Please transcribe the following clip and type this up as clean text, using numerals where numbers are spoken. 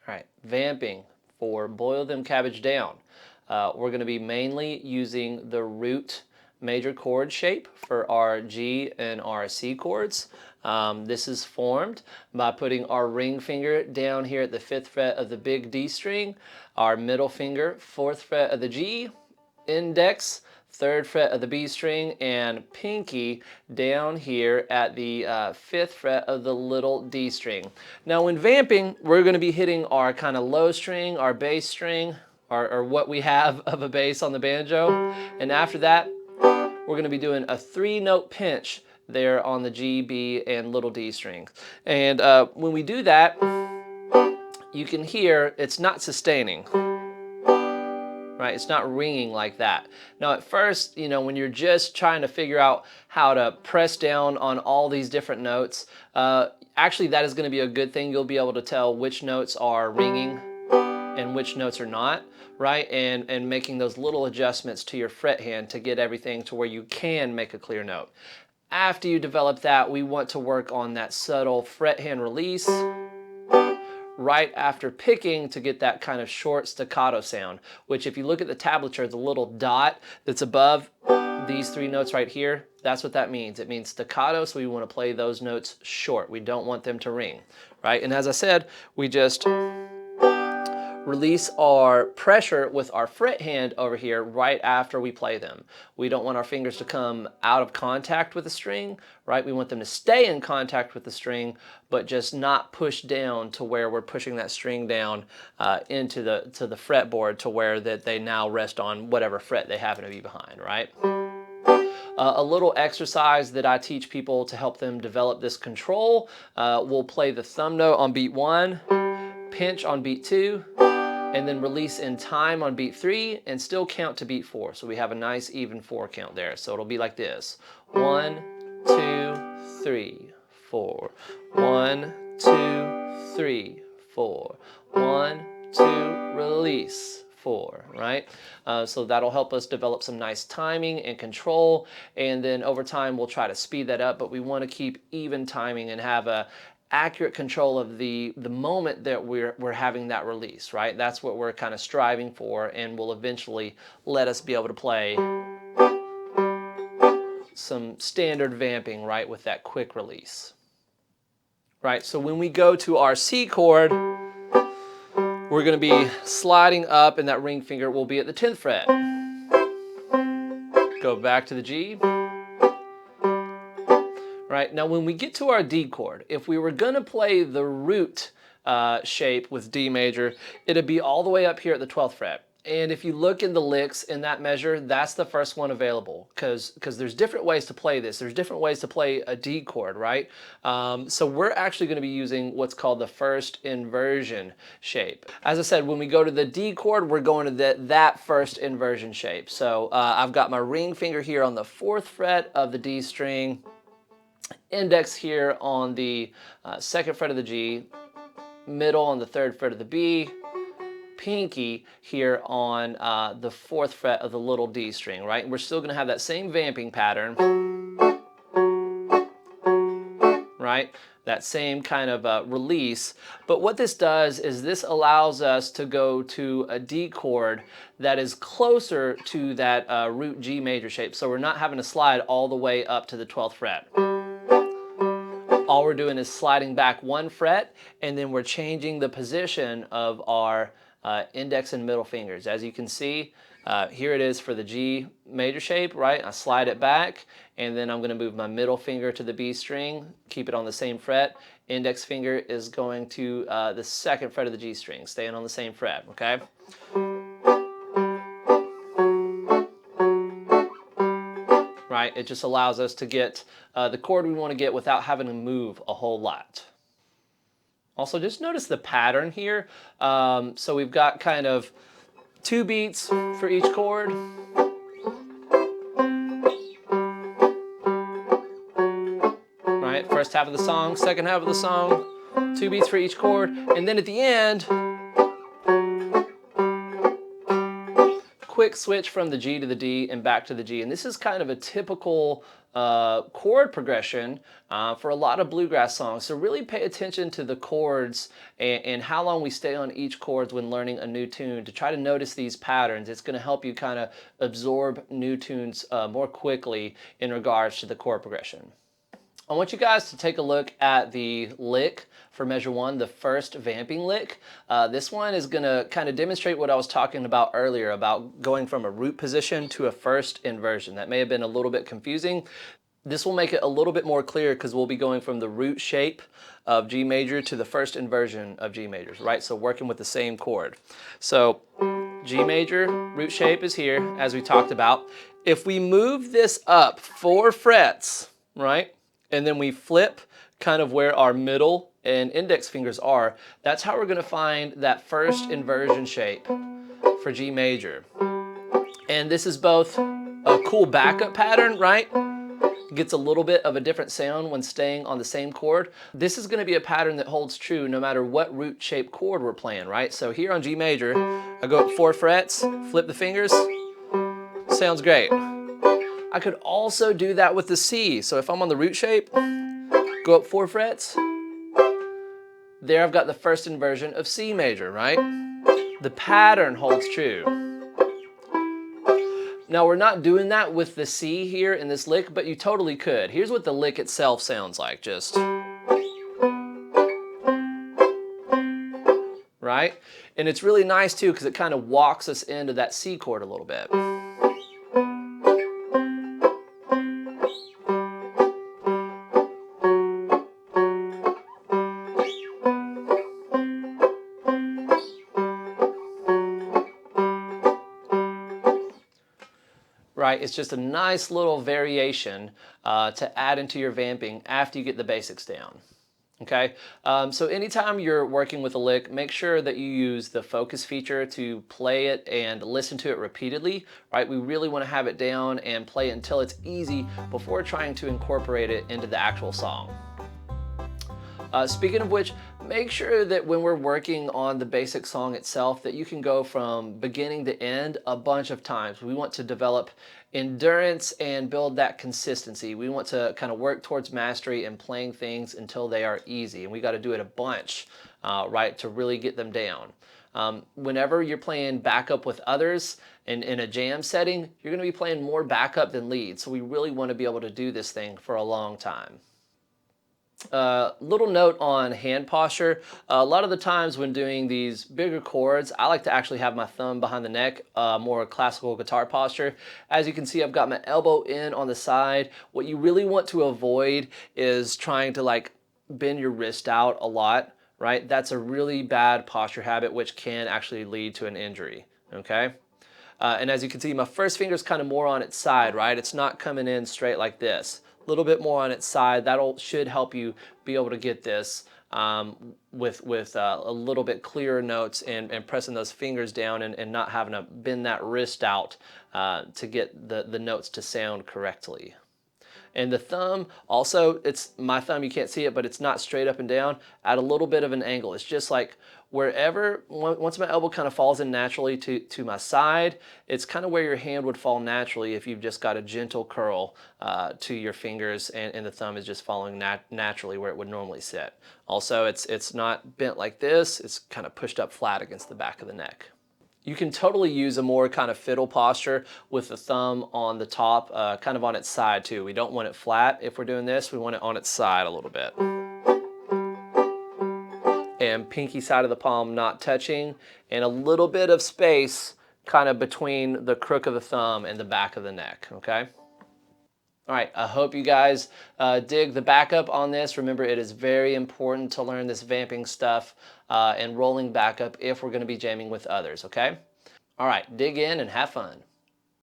All right, vamping for Boil Them Cabbage Down. We're going to be mainly using the root major chord shape for our G and our C chords. This is formed by putting our ring finger down here at the 5th fret of the big D string, our middle finger, 4th fret of the G, index, 3rd fret of the B string, and pinky down here at the 5th fret of the little D string. Now when vamping, we're going to be hitting our kind of low string, our bass string, or what we have of a bass on the banjo. And after that, we're going to be doing a 3-note pinch there on the G, B, and little D strings. And when we do that, you can hear it's not sustaining. Right? It's not ringing like that. Now at first, you know, when you're just trying to figure out how to press down on all these different notes, actually that is going to be a good thing. You'll be able to tell which notes are ringing and which notes are not, right? And making those little adjustments to your fret hand to get everything to where you can make a clear note. After you develop that, we want to work on that subtle fret hand release right after picking to get that kind of short staccato sound, which if you look at the tablature, the little dot that's above these 3 notes right here, that's what that means. It means staccato, so we want to play those notes short. We don't want them to ring, right? And as I said, we just release our pressure with our fret hand over here right after we play them. We don't want our fingers to come out of contact with the string, right? We want them to stay in contact with the string, but just not push down to where we're pushing that string down into the fretboard to where that they now rest on whatever fret they happen to be behind, right? A little exercise that I teach people to help them develop this control, we'll play the thumb note on beat 1, pinch on beat 2, and then release in time on beat 3 and still count to beat 4. So we have a nice even 4 count there. So it'll be like this. 1, 2, 3, 4. 1, 2, 3, 4. 1, 2, release. 4, right? So that'll help us develop some nice timing and control, and then over time we'll try to speed that up, but we want to keep even timing and have a accurate control of the moment that we're having that release, right? That's what we're kind of striving for, and will eventually let us be able to play some standard vamping, right, with that quick release. Right, so when we go to our C chord, we're going to be sliding up, and that ring finger will be at the 10th fret. Go back to the G. Right, now when we get to our D chord, if we were going to play the root shape with D major, it'd be all the way up here at the 12th fret. And if you look in the licks in that measure, that's the first one available, because there's different ways to play this. There's different ways to play a D chord, right? So we're actually going to be using what's called the first inversion shape. As I said, when we go to the D chord, we're going to that first inversion shape. So I've got my ring finger here on the 4th fret of the D string, index here on the 2nd fret of the G, middle on the 3rd fret of the B, pinky here on the 4th fret of the little D string, right? And we're still going to have that same vamping pattern, right? That same kind of release. But what this does is this allows us to go to a D chord that is closer to that root G major shape. So we're not having to slide all the way up to the 12th fret. All we're doing is sliding back 1 fret, and then we're changing the position of our index and middle fingers. As you can see, here it is for the G major shape, right? I slide it back, and then I'm going to move my middle finger to the B string, keep it on the same fret. Index finger is going to the 2nd fret of the G string, staying on the same fret, okay? Right? It just allows us to get the chord we want to get without having to move a whole lot. Also, just notice the pattern here. So we've got kind of 2 beats for each chord. Right? First half of the song, second half of the song, 2 beats for each chord. And then at the end, quick switch from the G to the D and back to the G. And this is kind of a typical chord progression for a lot of bluegrass songs. So really pay attention to the chords and how long we stay on each chord when learning a new tune to try to notice these patterns. It's going to help you kind of absorb new tunes more quickly in regards to the chord progression. I want you guys to take a look at the lick for measure 1, the first vamping lick. This one is going to kind of demonstrate what I was talking about earlier about going from a root position to a first inversion. That may have been a little bit confusing. This will make it a little bit more clear because we'll be going from the root shape of G major to the first inversion of G majors, right? So working with the same chord. So G major, root shape is here, as we talked about. If we move this up 4 frets, right? And then we flip kind of where our middle and index fingers are, that's how we're going to find that first inversion shape for G major. And this is both a cool backup pattern, right? Gets a little bit of a different sound when staying on the same chord. This is going to be a pattern that holds true no matter what root shape chord we're playing, right? So here on G major, I go up 4 frets, flip the fingers, sounds great. I could also do that with the C. So if I'm on the root shape, go up 4 frets, there I've got the first inversion of C major, right? The pattern holds true. Now we're not doing that with the C here in this lick, but you totally could. Here's what the lick itself sounds like, just. Right? And it's really nice too because it kind of walks us into that C chord a little bit. Right, it's just a nice little variation to add into your vamping after you get the basics down. Okay, so anytime you're working with a lick, make sure that you use the focus feature to play it and listen to it repeatedly, right? We really want to have it down and play it until it's easy before trying to incorporate it into the actual song. Speaking of which, make sure that when we're working on the basic song itself that you can go from beginning to end a bunch of times. We want to develop endurance and build that consistency. We want to kind of work towards mastery and playing things until they are easy. And we got to do it a bunch, right, to really get them down. Whenever you're playing backup with others in a jam setting, you're going to be playing more backup than lead. So we really want to be able to do this thing for a long time. Little note on hand posture. A lot of the times when doing these bigger chords, I like to actually have my thumb behind the neck, more classical guitar posture. As you can see, I've got my elbow in on the side. What you really want to avoid is trying to like bend your wrist out a lot, right? That's a really bad posture habit, which can actually lead to an injury, okay? And as you can see, my first finger is kind of more on its side, right? It's not coming in straight like this. A little bit more on its side. That should help you be able to get this with a little bit clearer notes and pressing those fingers down and not having to bend that wrist out to get the notes to sound correctly. And the thumb, also, it's my thumb, you can't see it, but it's not straight up and down, at a little bit of an angle. It's just like wherever, once my elbow kind of falls in naturally to my side, it's kind of where your hand would fall naturally if you've just got a gentle curl to your fingers and the thumb is just following naturally where it would normally sit. Also, it's not bent like this, it's kind of pushed up flat against the back of the neck. You can totally use a more kind of fiddle posture with the thumb on the top, kind of on its side too. We don't want it flat if we're doing this, we want it on its side a little bit. And pinky side of the palm not touching, and a little bit of space kind of between the crook of the thumb and the back of the neck, okay? All right, I hope you guys dig the backup on this. Remember, it is very important to learn this vamping stuff and rolling backup if we're going to be jamming with others, okay? All right, dig in and have fun.